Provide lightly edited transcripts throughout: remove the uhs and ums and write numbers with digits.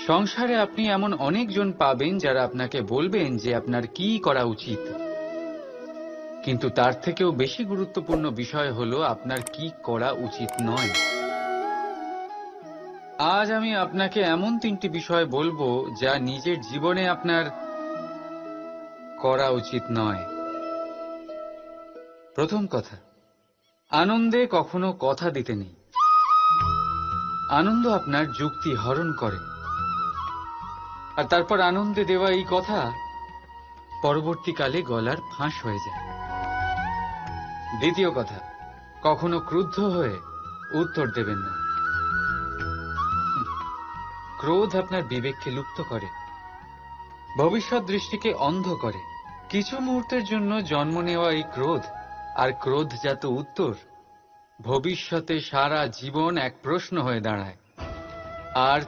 সংসারে আপনি এমন অনেকজন পাবেন যারা আপনাকে বলবেন যে আপনার কি করা উচিত, কিন্তু তার থেকেও বেশি গুরুত্বপূর্ণ বিষয় হলো আপনার কি করা উচিত নয়। আজ আমি আপনাকে এমন 3টি বিষয় বলবো যা নিজের জীবনে আপনার করা উচিত নয়। প্রথম কথা, আনন্দে কখনো কথা দিতে নেই। আনন্দ আপনার যুক্তি হরণ করে, আর তারপর আনন্দে দেওয়া এই কথা পরবর্তীকালে গলার ফাঁস হয়ে যায়। দ্বিতীয় কথা, কখনো ক্রুদ্ধ হয়ে উত্তর দেবেন না। ক্রোধ আপনার বিবেককে লুপ্ত করে, ভবিষ্যৎ দৃষ্টিকে অন্ধ করে। কিছু মুহূর্তের জন্য জন্ম নেওয়া এই ক্রোধ আর ক্রোধজাত উত্তর ভবিষ্যতে সারা জীবন এক প্রশ্ন হয়ে দাঁড়ায়। আর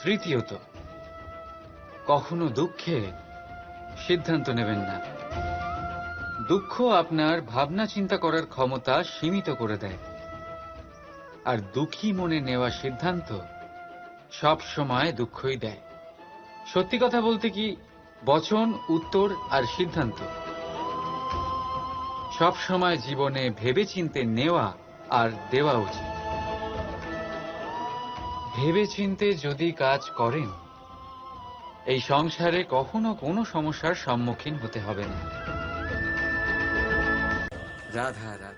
তৃতীয়ত, কখনো দুঃখে সিদ্ধান্ত নেবেন না। দুঃখ আপনার ভাবনা চিন্তা করার ক্ষমতা সীমিত করে দেয়, আর দুঃখী মনে নেওয়া সিদ্ধান্ত সব সময় দুঃখই দেয়। সত্যি কথা বলতে কি, বচন, উত্তর আর সিদ্ধান্ত সব সময় জীবনে ভেবেচিন্তে নেওয়া আর দেওয়া উচিত। ভেবেচিন্তে যদি কাজ করেন, এই সংসারে কখনো কোনো সমস্যার সম্মুখীন হতে হবে না। রাধা রাধা।